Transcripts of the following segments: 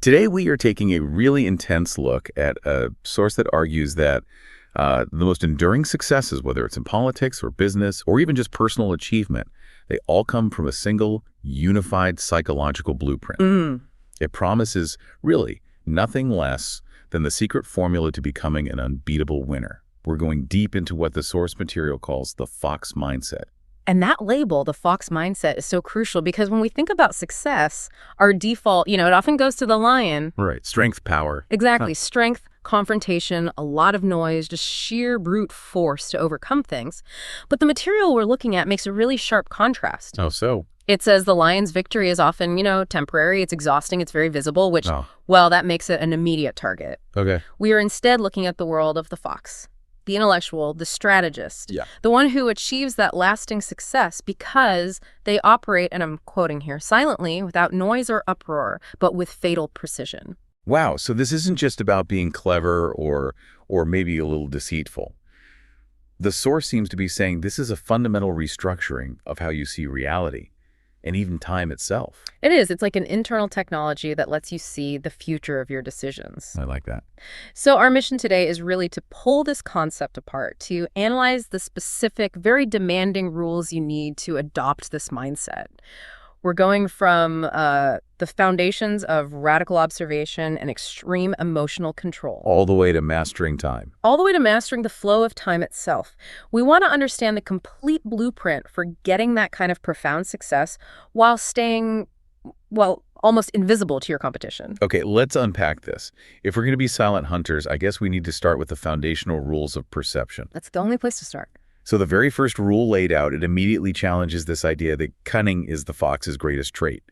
Today, we are taking a really intense look at a source that argues that the most enduring successes, whether it's in politics or business or even just personal achievement, they all come from a single, unified psychological blueprint. It promises really nothing less than the secret formula to becoming an unbeatable winner. We're going deep into what the source material calls the Fox Mindset. And that label, the Fox Mindset, is so crucial because when we think about success, our default, it often goes to the lion. Right. Strength, power. Exactly. Strength, confrontation, a lot of noise, just sheer brute force to overcome things. But the material we're looking at makes a really sharp contrast. Oh, so? It says the lion's victory is often, temporary, it's exhausting, it's very visible, which, well, that makes it an immediate target. Okay. We are instead looking at the world of the fox. The intellectual, the strategist, the one who achieves that lasting success because they operate, and I'm quoting here, silently, without noise or uproar, but with fatal precision. Wow, so this isn't just about being clever or maybe a little deceitful. The source seems to be saying this is a fundamental restructuring of how you see reality and even time itself. It is. It's like an internal technology that lets you see the future of your decisions. I like that. So our mission today is really to pull this concept apart, to analyze the specific, very demanding rules you need to adopt this mindset. We're going from the foundations of radical observation and extreme emotional control. All the way to mastering time. All the way to mastering the flow of time itself. We want to understand the complete blueprint for getting that kind of profound success while staying, well, almost invisible to your competition. Okay, let's unpack this. If we're going to be silent hunters, I guess we need to start with the foundational rules of perception. That's the only place to start. So the very first rule laid out, it immediately challenges this idea that cunning is the fox's greatest trait.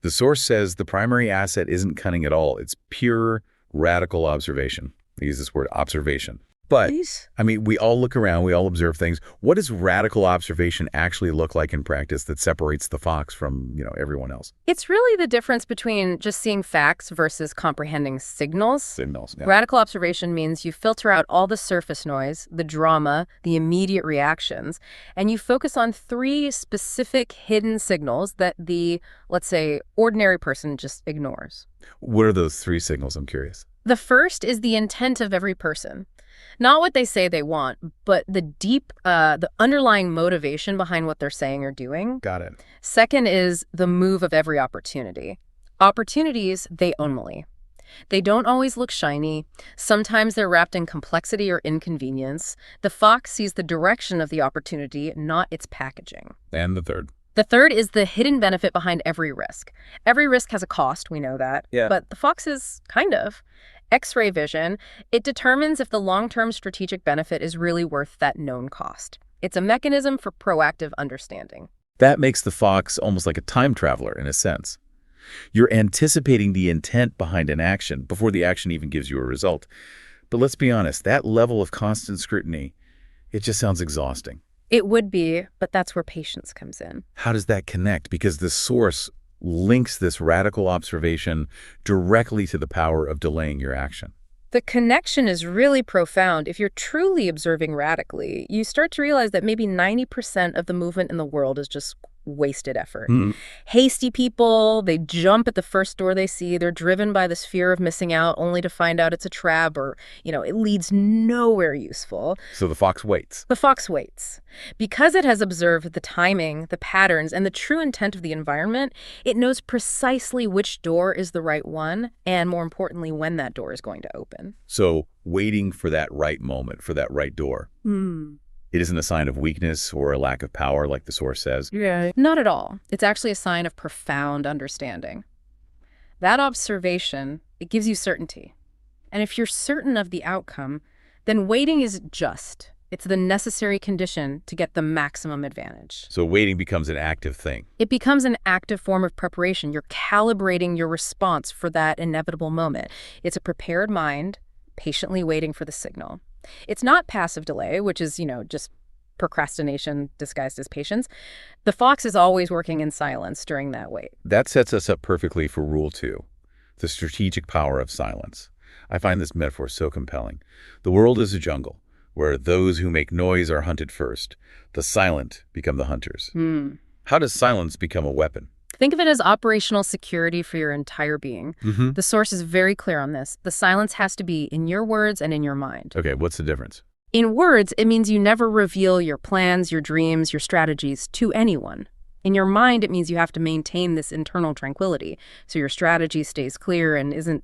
The source says the primary asset isn't cunning at all. It's pure, radical observation. I use this word, observation. But, we all look around, we all observe things. What does radical observation actually look like in practice that separates the fox from, everyone else? It's really the difference between just seeing facts versus comprehending signals. Signals, yeah. Radical observation means you filter out all the surface noise, the drama, the immediate reactions, and you focus on 3 specific hidden signals that the, let's say, ordinary person just ignores. What are those 3 signals? I'm curious. The first is the intent of every person. Not what they say they want, but the underlying motivation behind what they're saying or doing. Got it. Second is the move of every opportunity. Opportunities, they only. They don't always look shiny. Sometimes they're wrapped in complexity or inconvenience. The fox sees the direction of the opportunity, not its packaging. And the third? The third is the hidden benefit behind every risk. Every risk has a cost, we know that. Yeah. But the fox is kind of. X-ray vision, it determines if the long-term strategic benefit is really worth that known cost. It's a mechanism for proactive understanding. That makes the fox almost like a time traveler in a sense. You're anticipating the intent behind an action before the action even gives you a result. But let's be honest, that level of constant scrutiny, it just sounds exhausting. It would be, but that's where patience comes in. How does that connect? Because the source links this radical observation directly to the power of delaying your action. The connection is really profound. If you're truly observing radically, you start to realize that maybe 90% of the movement in the world is just wasted effort. Hasty people, they jump at the first door they see. They're driven by this fear of missing out only to find out it's a trap or, it leads nowhere useful. So the fox waits. The fox waits. Because it has observed the timing, the patterns, and the true intent of the environment, it knows precisely which door is the right one and, more importantly, when that door is going to open. So waiting for that right moment, for that right door. It isn't a sign of weakness or a lack of power, like the source says. Yeah. Not at all. It's actually a sign of profound understanding. That observation, it gives you certainty. And if you're certain of the outcome, then waiting is just. It's the necessary condition to get the maximum advantage. So waiting becomes an active thing. It becomes an active form of preparation. You're calibrating your response for that inevitable moment. It's a prepared mind, patiently waiting for the signal. It's not passive delay, which is, just procrastination disguised as patience. The fox is always working in silence during that wait. That sets us up perfectly for Rule 2, the strategic power of silence. I find this metaphor so compelling. The world is a jungle where those who make noise are hunted first. The silent become the hunters. How does silence become a weapon? Think of it as operational security for your entire being. Mm-hmm. The source is very clear on this. The silence has to be in your words and in your mind. Okay, what's the difference? In words, it means you never reveal your plans, your dreams, your strategies to anyone. In your mind, it means you have to maintain this internal tranquility, so your strategy stays clear and isn't,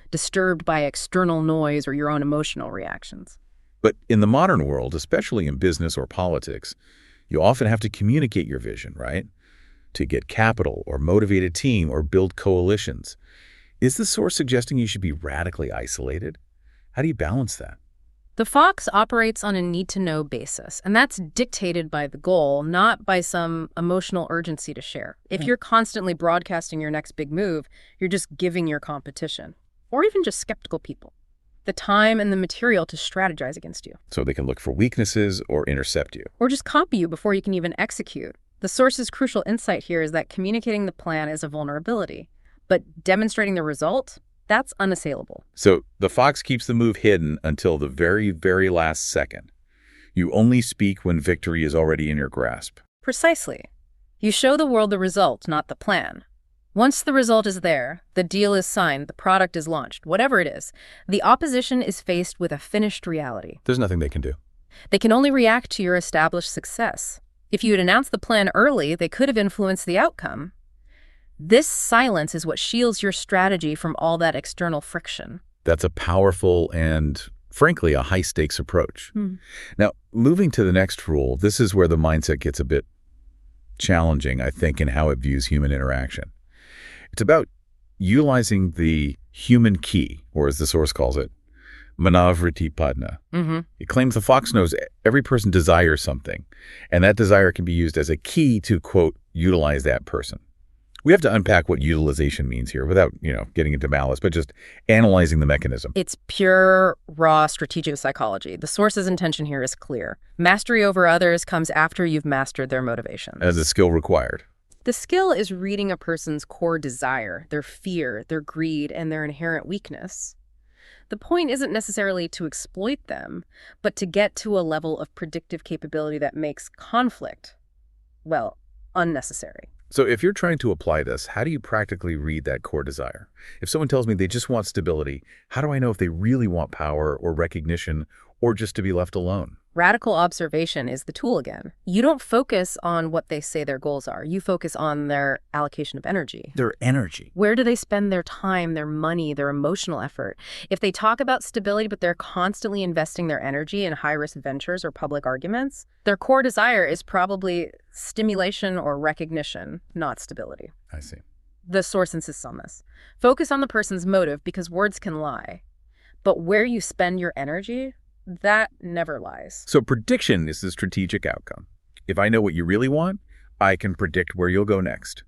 disturbed by external noise or your own emotional reactions. But in the modern world, especially in business or politics, you often have to communicate your vision, right? To get capital or motivate a team or build coalitions. Is the source suggesting you should be radically isolated? How do you balance that? The Fox operates on a need-to-know basis, and that's dictated by the goal, not by some emotional urgency to share. If you're constantly broadcasting your next big move, you're just giving your competition, or even just skeptical people, the time and the material to strategize against you. So they can look for weaknesses or intercept you. Or just copy you before you can even execute. The source's crucial insight here is that communicating the plan is a vulnerability, but demonstrating the result, that's unassailable. So the Fox keeps the move hidden until the very, very last second. You only speak when victory is already in your grasp. Precisely. You show the world the result, not the plan. Once the result is there, the deal is signed, the product is launched, whatever it is, the opposition is faced with a finished reality. There's nothing they can do. They can only react to your established success. If you had announced the plan early, they could have influenced the outcome. This silence is what shields your strategy from all that external friction. That's a powerful and, frankly, a high-stakes approach. Now, moving to the next rule, this is where the mindset gets a bit challenging, I think, in how it views human interaction. It's about utilizing the human key, or as the source calls it, manavriti padna. It claims the Fox knows every person desires something, and that desire can be used as a key to, quote, utilize that person. We have to unpack what utilization means here without, getting into malice, but just analyzing the mechanism. It's pure, raw strategic psychology. The source's intention here is clear. Mastery over others comes after you've mastered their motivations. As a skill required. The skill is reading a person's core desire, their fear, their greed, and their inherent weakness. The point isn't necessarily to exploit them, but to get to a level of predictive capability that makes conflict, well, unnecessary. So if you're trying to apply this, how do you practically read that core desire? If someone tells me they just want stability, how do I know if they really want power or recognition or just to be left alone? Radical observation is the tool again. You don't focus on what they say their goals are. You focus on their allocation of energy. Their energy. Where do they spend their time, their money, their emotional effort? If they talk about stability, but they're constantly investing their energy in high-risk ventures or public arguments, their core desire is probably stimulation or recognition, not stability. I see. The source insists on this. Focus on the person's motive because words can lie. But where you spend your energy, that never lies. So prediction is the strategic outcome. If I know what you really want, I can predict where you'll go next,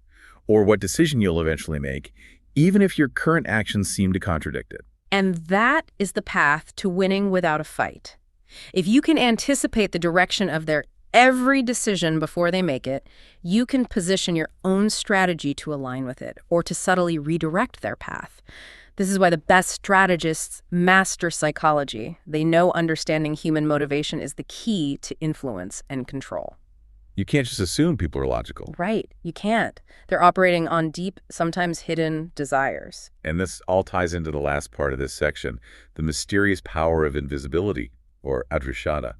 or what decision you'll eventually make, even if your current actions seem to contradict it. And that is the path to winning without a fight. If you can anticipate the direction of their every decision before they make it, you can position your own strategy to align with it, or to subtly redirect their path. This is why the best strategists master psychology. They know understanding human motivation is the key to influence and control. You can't just assume people are logical. Right, you can't. They're operating on deep, sometimes hidden desires. And this all ties into the last part of this section, the mysterious power of invisibility, or adrishada.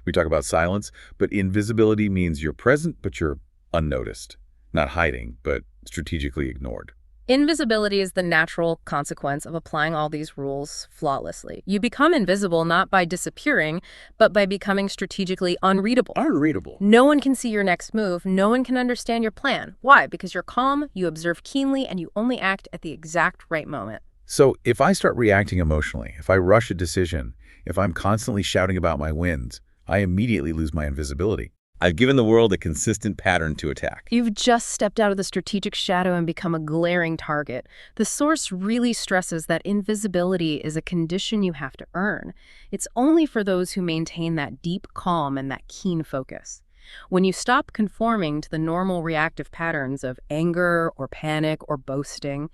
We talk about silence, but invisibility means you're present, but you're unnoticed. Not hiding, but strategically ignored. Invisibility is the natural consequence of applying all these rules flawlessly. You become invisible not by disappearing, but by becoming strategically unreadable. Unreadable. No one can see your next move. No one can understand your plan. Why? Because you're calm, you observe keenly, and you only act at the exact right moment. So if I start reacting emotionally, if I rush a decision, if I'm constantly shouting about my wins, I immediately lose my invisibility. I've given the world a consistent pattern to attack. You've just stepped out of the strategic shadow and become a glaring target. The source really stresses that invisibility is a condition you have to earn. It's only for those who maintain that deep calm and that keen focus. When you stop conforming to the normal reactive patterns of anger or panic or boasting,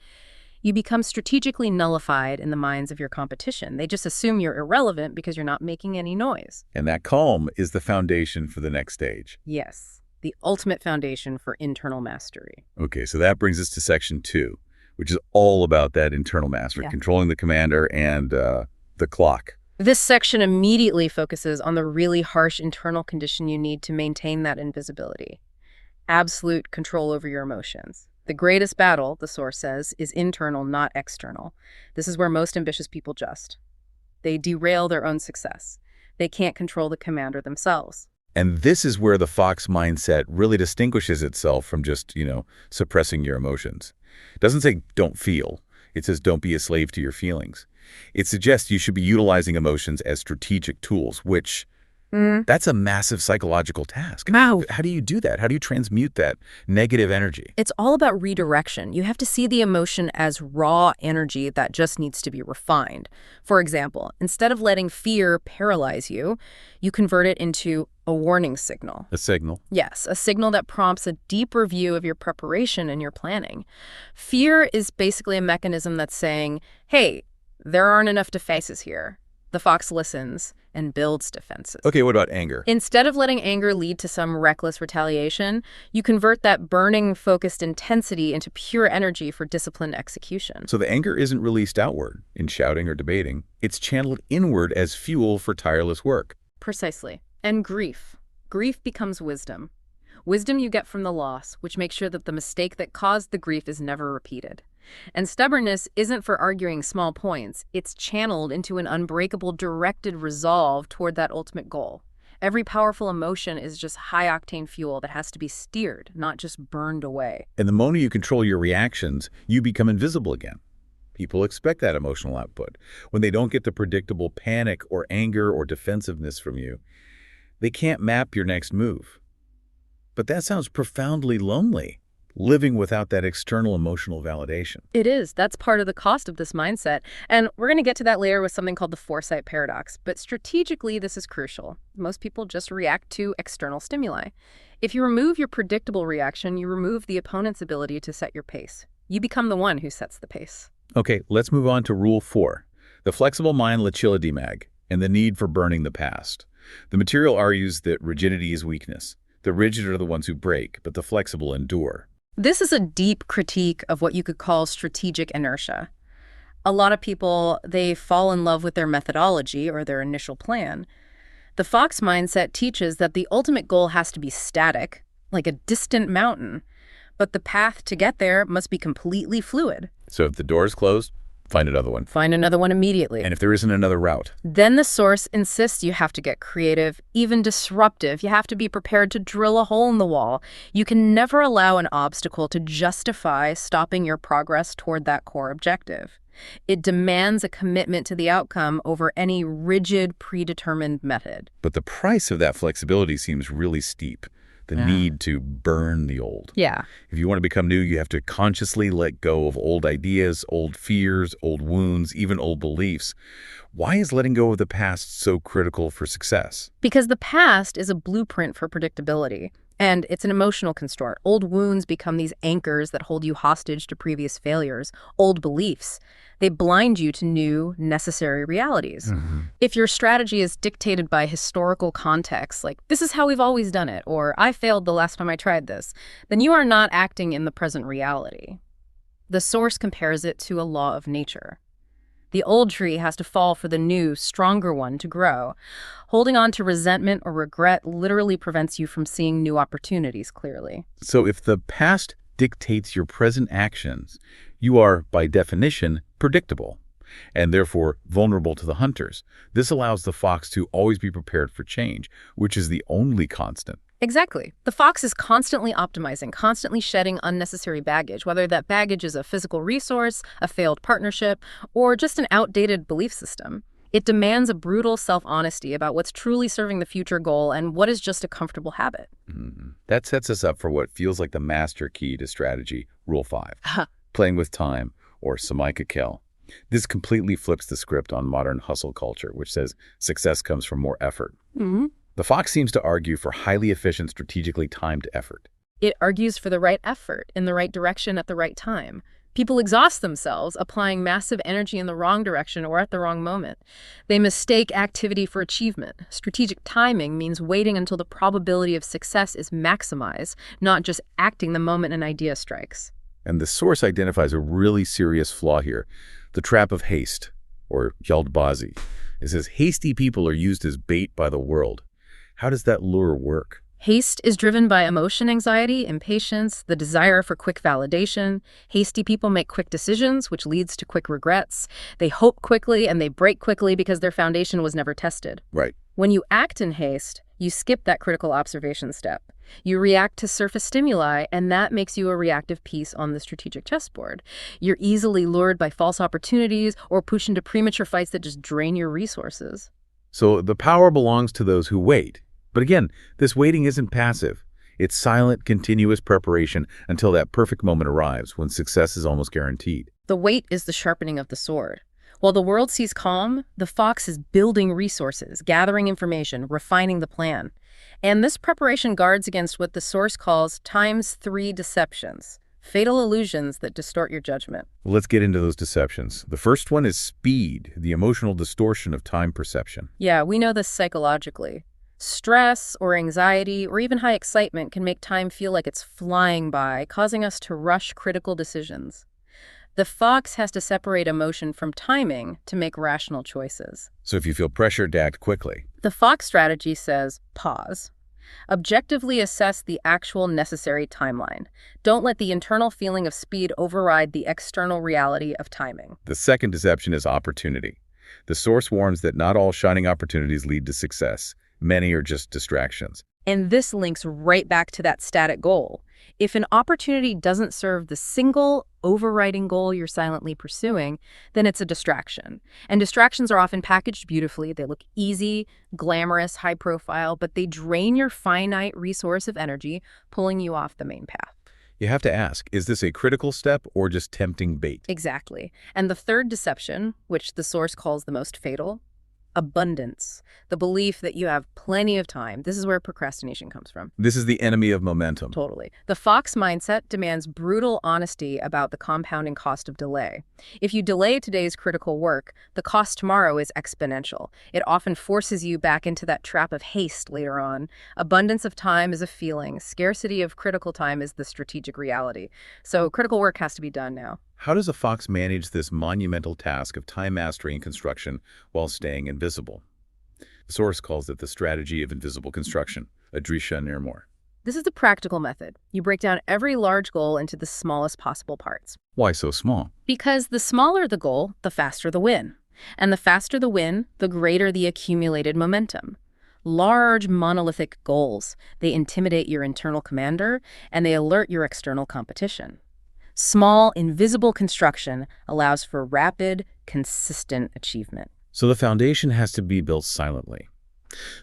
you become strategically nullified in the minds of your competition. They just assume you're irrelevant because you're not making any noise. And that calm is the foundation for the next stage. Yes. the ultimate foundation for internal mastery. Okay, so that brings us to section 2, which is all about that internal mastery, controlling the commander and the clock. This section immediately focuses on the really harsh internal condition you need to maintain that invisibility. Absolute control over your emotions. The greatest battle, the source says, is internal, not external. This is where most ambitious people they derail their own success. They can't control the commander themselves. And this is where the Fox mindset really distinguishes itself from just, suppressing your emotions. It doesn't say don't feel. It says don't be a slave to your feelings. It suggests you should be utilizing emotions as strategic tools, which that's a massive psychological task. Wow. How do you do that? How do you transmute that negative energy? It's all about redirection. You have to see the emotion as raw energy that just needs to be refined. For example, instead of letting fear paralyze you, you convert it into a warning signal. A signal? Yes, a signal that prompts a deeper view of your preparation and your planning. Fear is basically a mechanism that's saying, hey, there aren't enough defenses here. The fox listens and builds defenses. Okay, what about anger? Instead of letting anger lead to some reckless retaliation, you convert that burning, focused intensity into pure energy for disciplined execution. So the anger isn't released outward in shouting or debating. It's channeled inward as fuel for tireless work. Precisely. And grief. Grief becomes wisdom. Wisdom you get from the loss, which makes sure that the mistake that caused the grief is never repeated. And stubbornness isn't for arguing small points. It's channeled into an unbreakable, directed resolve toward that ultimate goal. Every powerful emotion is just high-octane fuel that has to be steered, not just burned away. And the moment you control your reactions, you become invisible again. People expect that emotional output. When they don't get the predictable panic or anger or defensiveness from you, they can't map your next move. But that sounds profoundly lonely, living without that external emotional validation. It is. That's part of the cost of this mindset. And we're going to get to that later with something called the foresight paradox. But strategically, this is crucial. Most people just react to external stimuli. If you remove your predictable reaction, you remove the opponent's ability to set your pace. You become the one who sets the pace. Okay, let's move on to Rule 4, the flexible mind Lachilidimag, and the need for burning the past. The material argues that rigidity is weakness. The rigid are the ones who break, but the flexible endure. This is a deep critique of what you could call strategic inertia. A lot of people, they fall in love with their methodology or their initial plan. The Fox mindset teaches that the ultimate goal has to be static, like a distant mountain, but the path to get there must be completely fluid. So if the door is closed, find another one. Find another one immediately. And if there isn't another route? Then the source insists you have to get creative, even disruptive. You have to be prepared to drill a hole in the wall. You can never allow an obstacle to justify stopping your progress toward that core objective. It demands a commitment to the outcome over any rigid, predetermined method. But the price of that flexibility seems really steep. The need to burn the old. Yeah. If you want to become new, you have to consciously let go of old ideas, old fears, old wounds, even old beliefs. Why is letting go of the past so critical for success? Because the past is a blueprint for predictability. And it's an emotional constraint. Old wounds become these anchors that hold you hostage to previous failures. Old beliefs, they blind you to new, necessary realities. If your strategy is dictated by historical context, like, this is how we've always done it, or I failed the last time I tried this, then you are not acting in the present reality. The source compares it to a law of nature. The old tree has to fall for the new, stronger one to grow. Holding on to resentment or regret literally prevents you from seeing new opportunities clearly. So if the past dictates your present actions, you are, by definition, predictable, and therefore vulnerable to the hunters. This allows the fox to always be prepared for change, which is the only constant. Exactly. The fox is constantly optimizing, constantly shedding unnecessary baggage, whether that baggage is a physical resource, a failed partnership, or just an outdated belief system. It demands a brutal self-honesty about what's truly serving the future goal and what is just a comfortable habit. That sets us up for what feels like the master key to strategy, Rule 5, playing with time, or Samaika Kill. This completely flips the script on modern hustle culture, which says success comes from more effort. The fox seems to argue for highly efficient, strategically timed effort. It argues for the right effort in the right direction at the right time. People exhaust themselves, applying massive energy in the wrong direction or at the wrong moment. They mistake activity for achievement. Strategic timing means waiting until the probability of success is maximized, not just acting the moment an idea strikes. And the source identifies a really serious flaw here, the trap of haste, or Yaldbazi. It says hasty people are used as bait by the world. How does that lure work? Haste is driven by emotion anxiety, impatience, the desire for quick validation. Hasty people make quick decisions, which leads to quick regrets. They hope quickly and they break quickly because their foundation was never tested. Right. When you act in haste, you skip that critical observation step. You react to surface stimuli, and that makes you a reactive piece on the strategic chessboard. You're easily lured by false opportunities or pushed into premature fights that just drain your resources. So the power belongs to those who wait. But again, this waiting isn't passive. It's silent, continuous preparation until that perfect moment arrives when success is almost guaranteed. The wait is the sharpening of the sword. While the world sees calm, the fox is building resources, gathering information, refining the plan. And this preparation guards against what the source calls times 3 deceptions, fatal illusions that distort your judgment. Well, let's get into those deceptions. The first one is speed, the emotional distortion of time perception. Yeah, we know this psychologically. Stress or anxiety or even high excitement can make time feel like it's flying by, causing us to rush critical decisions. The fox has to separate emotion from timing to make rational choices. So if you feel pressured to act quickly, The fox strategy says pause. Objectively assess the actual necessary timeline. Don't let the internal feeling of speed override the external reality of timing. the second deception is opportunity. The source warns that not all shining opportunities lead to success. Many are just distractions. And this links right back to that static goal. If an opportunity doesn't serve the single overriding goal you're silently pursuing, then it's a distraction. And distractions are often packaged beautifully. They look easy, glamorous, high profile, but they drain your finite resource of energy, pulling you off the main path. You have to ask, is this a critical step or just tempting bait? Exactly. And the third deception, which the source calls the most fatal, abundance, the belief that you have plenty of time. This is where procrastination comes from. This is the enemy of momentum. Totally. The Fox mindset demands brutal honesty about the compounding cost of delay. If you delay today's critical work, the cost tomorrow is exponential. It often forces you back into that trap of haste later on. Abundance of time is a feeling. Scarcity of critical time is the strategic reality. So critical work has to be done now. How does a fox manage this monumental task of time mastery and construction while staying invisible? The source calls it the strategy of invisible construction, Adrisha Nirmor. This is the practical method. You break down every large goal into the smallest possible parts. Why so small? Because the smaller the goal, the faster the win. And the faster the win, the greater the accumulated momentum. Large monolithic goals, they intimidate your internal commander and they alert your external competition. Small, invisible construction allows for rapid, consistent achievement. So the foundation has to be built silently.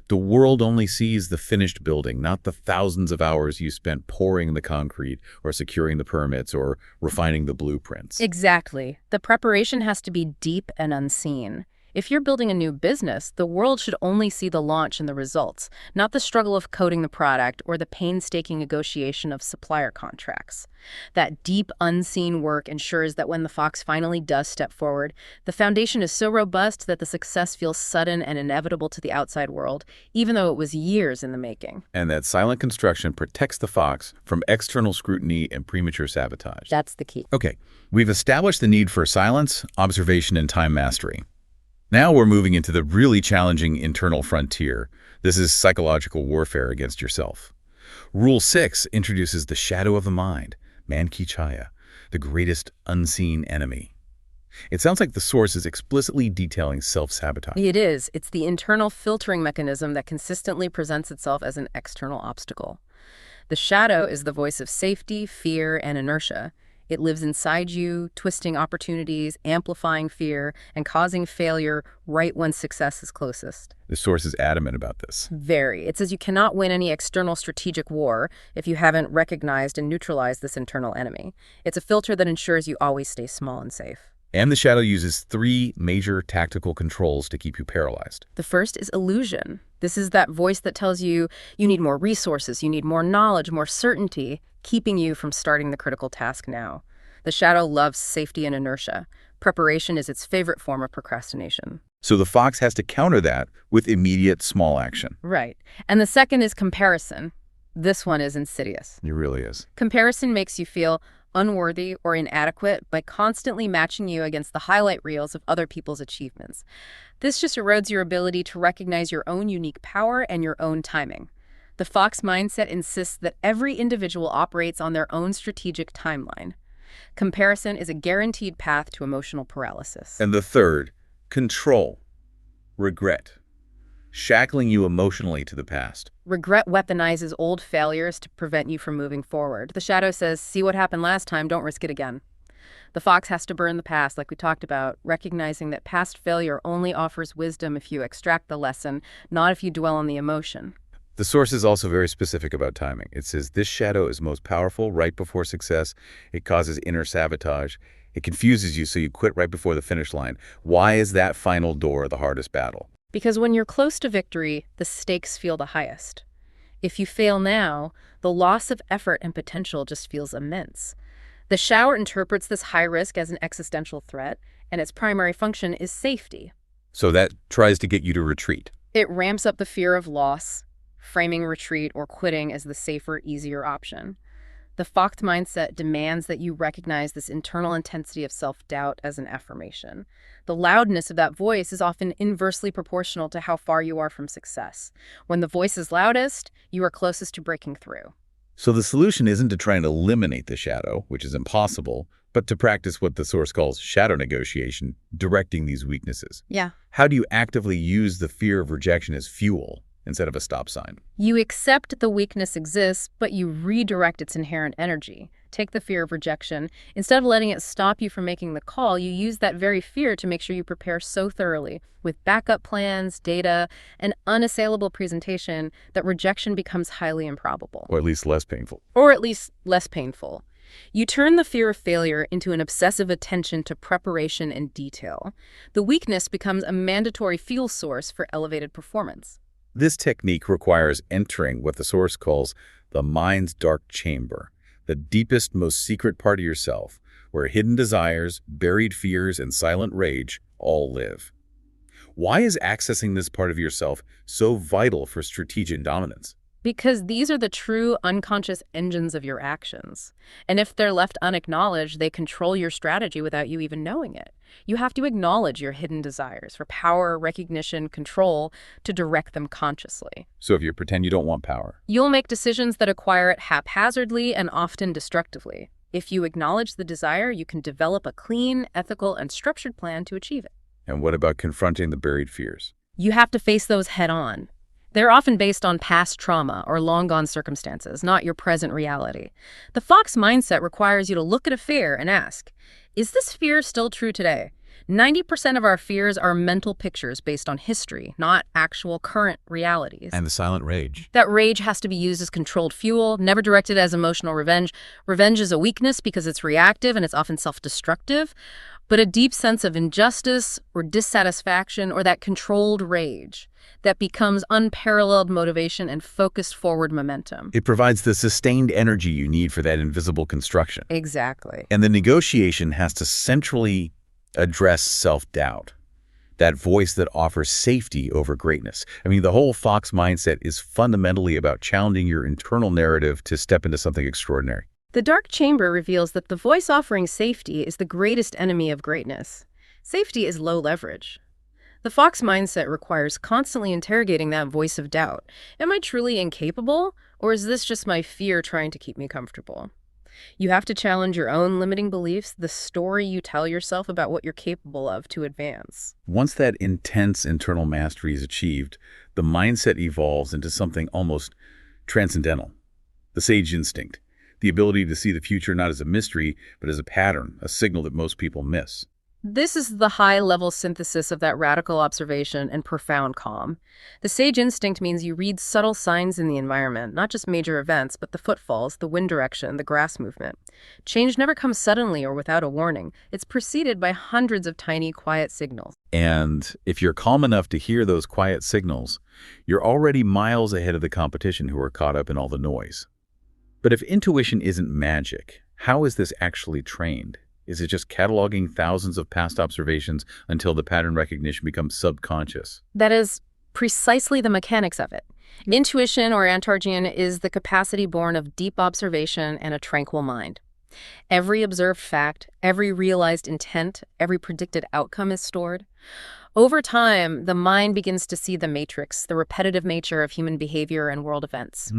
The world only sees the finished building, not the thousands of hours you spent pouring the concrete or securing the permits or refining the blueprints. Exactly. The preparation has to be deep and unseen. If you're building a new business, the world should only see the launch and the results, not the struggle of coding the product or the painstaking negotiation of supplier contracts. That deep, unseen work ensures that when the fox finally does step forward, the foundation is so robust that the success feels sudden and inevitable to the outside world, even though it was years in the making. And that silent construction protects the fox from external scrutiny and premature sabotage. That's the key. Okay, we've established the need for silence, observation, and time mastery. Now we're moving into the really challenging internal frontier. This is psychological warfare against yourself. Rule 6 introduces the shadow of the mind, Man Ki Chaya, the greatest unseen enemy. It sounds like the source is explicitly detailing self-sabotage. It is. It's the internal filtering mechanism that consistently presents itself as an external obstacle. The shadow is the voice of safety, fear, and inertia. It lives inside you, twisting opportunities, amplifying fear, and causing failure right when success is closest. The source is adamant about this. Very. It says you cannot win any external strategic war if you haven't recognized and neutralized this internal enemy. It's a filter that ensures you always stay small and safe. And the shadow uses 3 major tactical controls to keep you paralyzed. The first is illusion. This is that voice that tells you need more resources, you need more knowledge, more certainty, keeping you from starting the critical task now. The shadow loves safety and inertia. Preparation is its favorite form of procrastination. So the fox has to counter that with immediate small action. Right. And the second is comparison. This one is insidious. It really is. Comparison makes you feel unworthy or inadequate by constantly matching you against the highlight reels of other people's achievements. This just erodes your ability to recognize your own unique power and your own timing. The Fox mindset insists that every individual operates on their own strategic timeline. Comparison is a guaranteed path to emotional paralysis. And the third, control, regret, shackling you emotionally to the past. Regret weaponizes old failures to prevent you from moving forward. The shadow says, see what happened last time, don't risk it again. The fox has to burn the past, like we talked about, recognizing that past failure only offers wisdom if you extract the lesson, not if you dwell on the emotion. The source is also very specific about timing. It says this shadow is most powerful right before success. It causes inner sabotage. It confuses you so you quit right before the finish line. Why is that final door the hardest battle? Because when you're close to victory, the stakes feel the highest. If you fail now, the loss of effort and potential just feels immense. The shadow interprets this high risk as an existential threat, and its primary function is safety. So that tries to get you to retreat. It ramps up the fear of loss, framing retreat or quitting as the safer, easier option. The Fox mindset demands that you recognize this internal intensity of self-doubt as an affirmation. The loudness of that voice is often inversely proportional to how far you are from success. When the voice is loudest, you are closest to breaking through. So the solution isn't to try and eliminate the shadow, which is impossible, but to practice what the source calls shadow negotiation, directing these weaknesses. Yeah. How do you actively use the fear of rejection as fuel instead of a stop sign? You accept the weakness exists, but you redirect its inherent energy. Take the fear of rejection. Instead of letting it stop you from making the call, you use that very fear to make sure you prepare so thoroughly, with backup plans, data, and unassailable presentation, that rejection becomes highly improbable. Or at least less painful. Or at least less painful. You turn the fear of failure into an obsessive attention to preparation and detail. The weakness becomes a mandatory fuel source for elevated performance. This technique requires entering what the source calls the mind's dark chamber, the deepest, most secret part of yourself, where hidden desires, buried fears, and silent rage all live. Why is accessing this part of yourself so vital for strategic dominance? Because these are the true unconscious engines of your actions. And if they're left unacknowledged, they control your strategy without you even knowing it. You have to acknowledge your hidden desires for power, recognition, control to direct them consciously. So if you pretend you don't want power, You'll make decisions that acquire it haphazardly and often destructively. If you acknowledge the desire, you can develop a clean, ethical, and structured plan to achieve it. and what about confronting the buried fears? You have to face those head on. They're often based on past trauma or long-gone circumstances, not your present reality. The Fox mindset requires you to look at a fear and ask, is this fear still true today? 90% of our fears are mental pictures based on history, not actual current realities. And the silent rage. That rage has to be used as controlled fuel, never directed as emotional revenge. Revenge is a weakness because it's reactive and it's often self-destructive. But a deep sense of injustice or dissatisfaction or that controlled rage that becomes unparalleled motivation and focused forward momentum. It provides the sustained energy you need for that invisible construction. Exactly. And the negotiation has to centrally address self-doubt, that voice that offers safety over greatness. I mean, the whole Fox mindset is fundamentally about challenging your internal narrative to step into something extraordinary. The dark chamber reveals that the voice offering safety is the greatest enemy of greatness. Safety is low leverage. The Fox mindset requires constantly interrogating that voice of doubt. Am I truly incapable, or is this just my fear trying to keep me comfortable? You have to challenge your own limiting beliefs, the story you tell yourself about what you're capable of to advance. Once that intense internal mastery is achieved, the mindset evolves into something almost transcendental. The sage instinct, the ability to see the future not as a mystery, but as a pattern, a signal that most people miss. This is the high-level synthesis of that radical observation and profound calm. The sage instinct means you read subtle signs in the environment, not just major events, but the footfalls, the wind direction, the grass movement. Change never comes suddenly or without a warning. It's preceded by hundreds of tiny, quiet signals. And if you're calm enough to hear those quiet signals, you're already miles ahead of the competition who are caught up in all the noise. But if intuition isn't magic, How is this actually trained? Is it just cataloging thousands of past observations until the pattern recognition becomes subconscious? That is precisely the mechanics of it. Intuition, or antargene, is the capacity born of deep observation and a tranquil mind. Every observed fact, every realized intent, every predicted outcome is stored. Over time, the mind begins to see the matrix, the repetitive nature of human behavior and world events.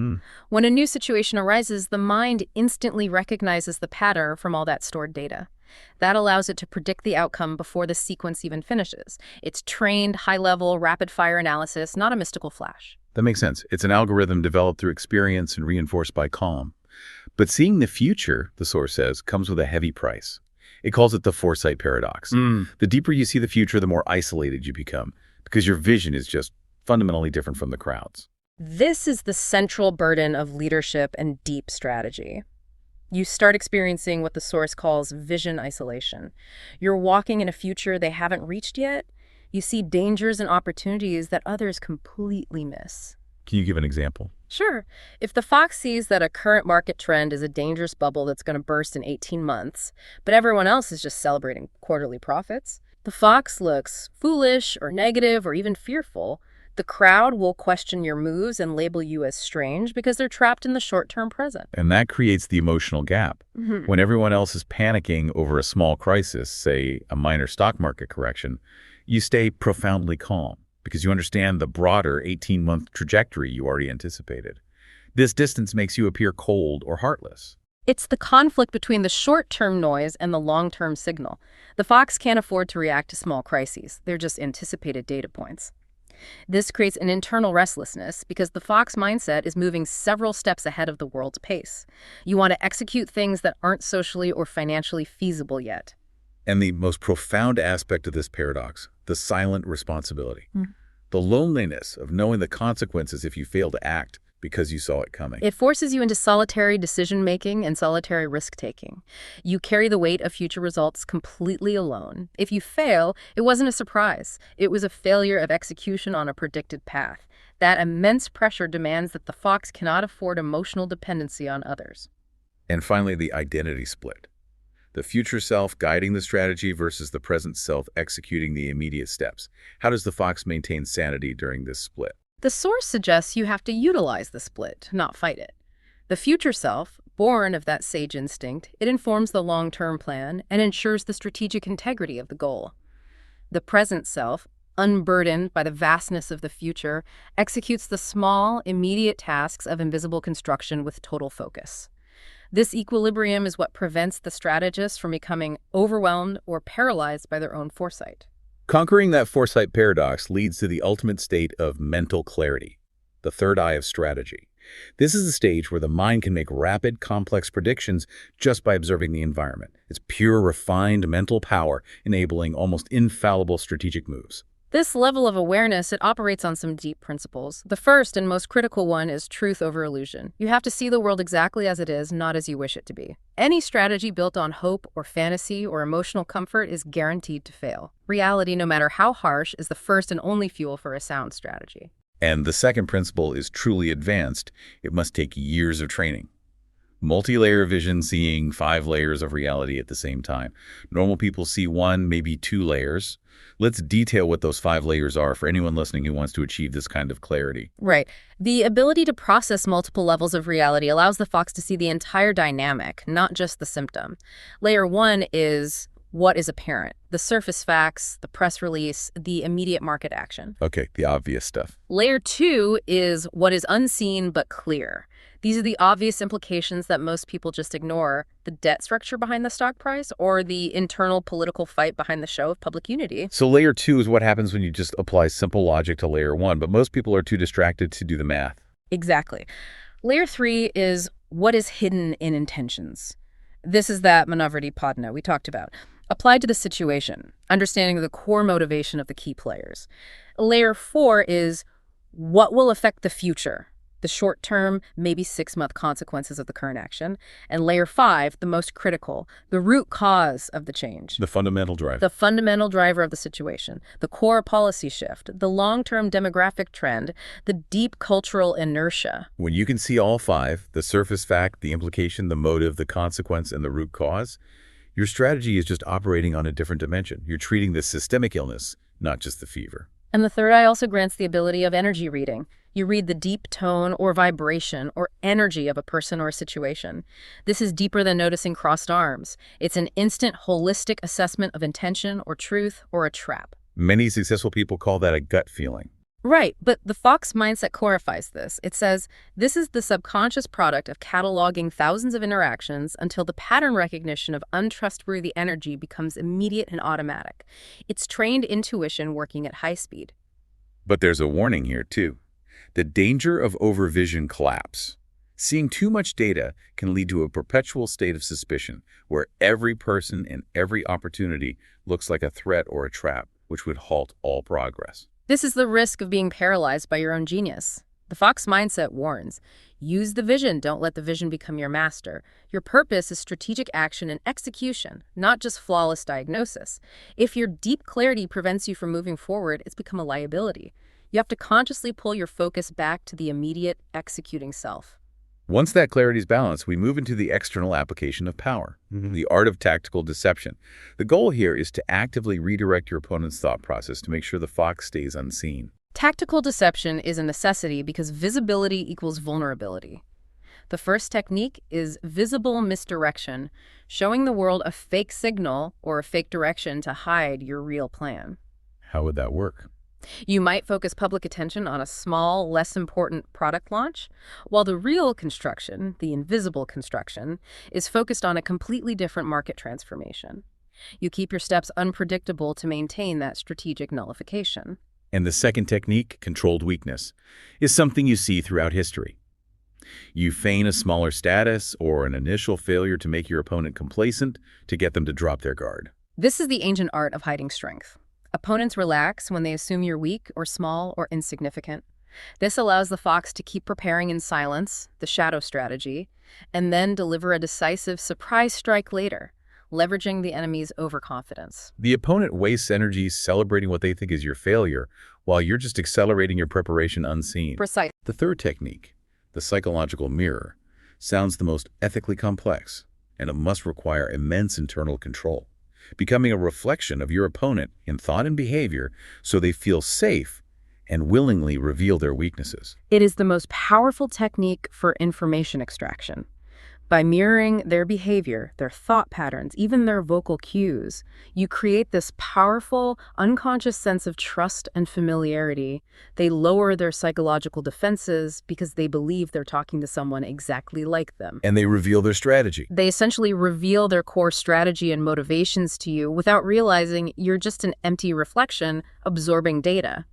When a new situation arises, the mind instantly recognizes the pattern from all that stored data. That allows it to predict the outcome before the sequence even finishes. It's trained, high-level, rapid-fire analysis, not a mystical flash. That makes sense. It's an algorithm developed through experience and reinforced by calm. But seeing the future, the source says, comes with a heavy price. It calls it the foresight paradox. The deeper you see the future, the more isolated you become, because your vision is just fundamentally different from the crowd's. This is the central burden of leadership and deep strategy. You start experiencing what the source calls vision isolation. You're walking in a future they haven't reached yet. You see dangers and opportunities that others completely miss. Can you give an example? Sure. If the fox sees that a current market trend is a dangerous bubble that's going to burst in 18 months, but everyone else is just celebrating quarterly profits, the fox looks foolish or negative or even fearful. The crowd will question your moves and label you as strange because they're trapped in the short-term present. And that creates the emotional gap. When everyone else is panicking over a small crisis, say a minor stock market correction, you stay profoundly calm because you understand the broader 18-month trajectory you already anticipated. This distance makes you appear cold or heartless. It's the conflict between the short-term noise and the long-term signal. The fox can't afford to react to small crises. They're just anticipated data points. This creates an internal restlessness because the Fox mindset is moving several steps ahead of the world's pace. You want to execute things that aren't socially or financially feasible yet. And the most profound aspect of this paradox, the silent responsibility. The loneliness of knowing the consequences if you fail to act because you saw it coming. It forces you into solitary decision-making and solitary risk-taking. You carry the weight of future results completely alone. If you fail, it wasn't a surprise. It was a failure of execution on a predicted path. That immense pressure demands that the fox cannot afford emotional dependency on others. And finally, the identity split. The future self guiding the strategy versus the present self executing the immediate steps. How does the fox maintain sanity during this split? The source suggests you have to utilize the split, not fight it. The future self, born of that sage instinct, it informs the long-term plan and ensures the strategic integrity of the goal. The present self, unburdened by the vastness of the future, executes the small, immediate tasks of invisible construction with total focus. This equilibrium is what prevents the strategist from becoming overwhelmed or paralyzed by their own foresight. Conquering that foresight paradox leads to the ultimate state of mental clarity, the third eye of strategy. This is the stage where the mind can make rapid, complex predictions just by observing the environment. It's pure, refined mental power, enabling almost infallible strategic moves. This level of awareness, it operates on some deep principles. The first and most critical one is truth over illusion. You have to see the world exactly as it is, not as you wish it to be. Any strategy built on hope or fantasy or emotional comfort is guaranteed to fail. Reality, no matter how harsh, is the first and only fuel for a sound strategy. And the second principle is truly advanced. It must take years of training. Multi-layer vision, seeing 5 layers of reality at the same time. Normal people see 1, maybe 2 layers. Let's detail what those 5 layers are for anyone listening who wants to achieve this kind of clarity. Right. The ability to process multiple levels of reality allows the fox to see the entire dynamic, not just the symptom. Layer 1 is what is apparent, the surface facts, the press release, the immediate market action. Okay, the obvious stuff. Layer 2 is what is unseen but clear. These are the obvious implications that most people just ignore: the debt structure behind the stock price or the internal political fight behind the show of public unity. So layer 2 is what happens when you just apply simple logic to layer 1, but most people are too distracted to do the math. Exactly. Layer 3 is what is hidden in intentions. This is that manovrity padna we talked about, applied to the situation, understanding the core motivation of the key players. Layer 4 is what will affect the future the short-term, maybe 6-month consequences of the current action. And layer 5, the most critical, the root cause of the change. The fundamental driver. The fundamental driver of the situation, the core policy shift, the long-term demographic trend, the deep cultural inertia. When you can see all 5, the surface fact, the implication, the motive, the consequence, and the root cause, your strategy is just operating on a different dimension. You're treating the systemic illness, not just the fever. And the third eye also grants the ability of energy reading. You read the deep tone or vibration or energy of a person or a situation. This is deeper than noticing crossed arms. It's an instant, holistic assessment of intention or truth or a trap. Many successful people call that a gut feeling. Right, but the Fox Mindset clarifies this. It says, this is the subconscious product of cataloging thousands of interactions until the pattern recognition of untrustworthy energy becomes immediate and automatic. It's trained intuition working at high speed. But there's a warning here, too. The danger of overvision collapse. Seeing too much data can lead to a perpetual state of suspicion, where every person and every opportunity looks like a threat or a trap, which would halt all progress. This is the risk of being paralyzed by your own genius. The Fox Mindset warns, use the vision, don't let the vision become your master. Your purpose is strategic action and execution, not just flawless diagnosis. If your deep clarity prevents you from moving forward, it's become a liability. You have to consciously pull your focus back to the immediate executing self. Once that clarity is balanced, we move into the external application of power, the art of tactical deception. The goal here is to actively redirect your opponent's thought process to make sure the fox stays unseen. Tactical deception is a necessity because visibility equals vulnerability. The first technique is visible misdirection, showing the world a fake signal or a fake direction to hide your real plan. How would that work? You might focus public attention on a small, less important product launch, while the real construction, the invisible construction, is focused on a completely different market transformation. You keep your steps unpredictable to maintain that strategic nullification. And the second technique, controlled weakness, is something you see throughout history. You feign a smaller status or an initial failure to make your opponent complacent to get them to drop their guard. This is the ancient art of hiding strength. Opponents relax when they assume you're weak or small or insignificant. This allows the fox to keep preparing in silence, the shadow strategy, and then deliver a decisive surprise strike later, leveraging the enemy's overconfidence. The opponent wastes energy celebrating what they think is your failure, while you're just accelerating your preparation unseen. Precise. The third technique, the psychological mirror, sounds the most ethically complex, and it must require immense internal control, becoming a reflection of your opponent in thought and behavior so they feel safe and willingly reveal their weaknesses. It is the most powerful technique for information extraction. By mirroring their behavior, their thought patterns, even their vocal cues, you create this powerful, unconscious sense of trust and familiarity. They lower their psychological defenses because they believe they're talking to someone exactly like them. And they reveal their strategy. They essentially reveal their core strategy and motivations to you without realizing you're just an empty reflection absorbing data.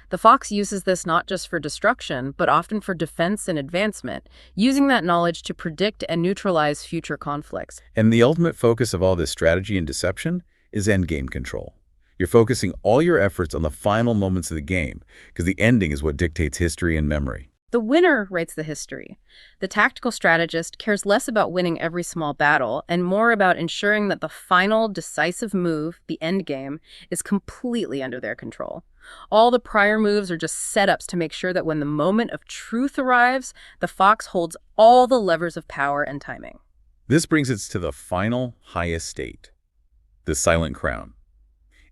The fox uses this not just for destruction, but often for defense and advancement, using that knowledge to predict and neutralize future conflicts. And the ultimate focus of all this strategy and deception is endgame control. You're focusing all your efforts on the final moments of the game, because the ending is what dictates history and memory. The winner writes the history. The tactical strategist cares less about winning every small battle and more about ensuring that the final decisive move, the endgame, is completely under their control. All the prior moves are just setups to make sure that when the moment of truth arrives, the fox holds all the levers of power and timing. This brings us to the final, highest state, the silent crown.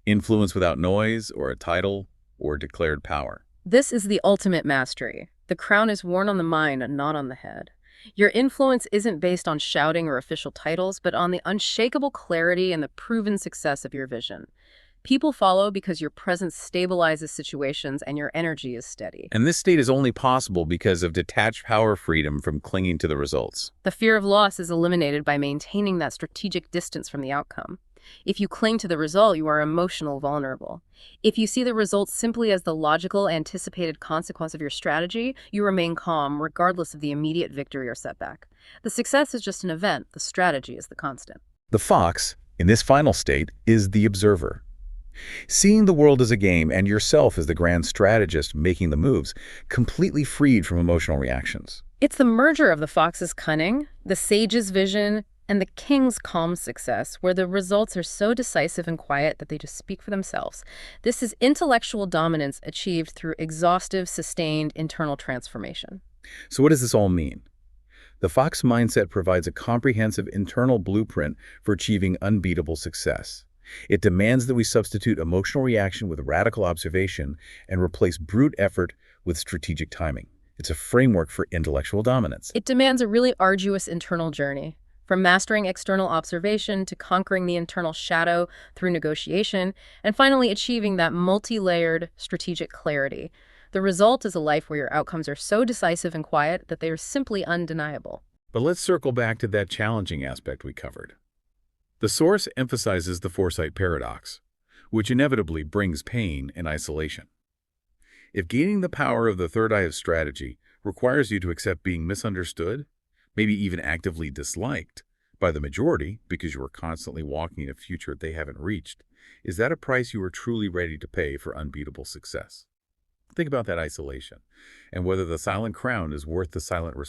Influence without noise or a title or declared power. This is the ultimate mastery. The crown is worn on the mind and not on the head. Your influence isn't based on shouting or official titles, but on the unshakable clarity and the proven success of your vision. People follow because your presence stabilizes situations and your energy is steady. And this state is only possible because of detached power freedom from clinging to the results. The fear of loss is eliminated by maintaining that strategic distance from the outcome. If you cling to the result, you are emotional vulnerable. If you see the result simply as the logical, anticipated consequence of your strategy, you remain calm regardless of the immediate victory or setback. The success is just an event. The strategy is the constant. The fox, in this final state, is the observer. Seeing the world as a game and yourself as the grand strategist making the moves, completely freed from emotional reactions. It's the merger of the fox's cunning, the sage's vision, and the king's calm success, where the results are so decisive and quiet that they just speak for themselves. This is intellectual dominance achieved through exhaustive, sustained internal transformation. So what does this all mean? The Fox Mindset provides a comprehensive internal blueprint for achieving unbeatable success. It demands that we substitute emotional reaction with radical observation and replace brute effort with strategic timing. It's a framework for intellectual dominance. It demands a really arduous internal journey, from mastering external observation to conquering the internal shadow through negotiation, and finally achieving that multi-layered strategic clarity. The result is a life where your outcomes are so decisive and quiet that they are simply undeniable. But let's circle back to that challenging aspect we covered. The source emphasizes the foresight paradox, which inevitably brings pain and isolation. If gaining the power of the third eye of strategy requires you to accept being misunderstood, maybe even actively disliked, by the majority because you are constantly walking in a future they haven't reached, is that a price you are truly ready to pay for unbeatable success? Think about that isolation and whether the silent crown is worth the silent response.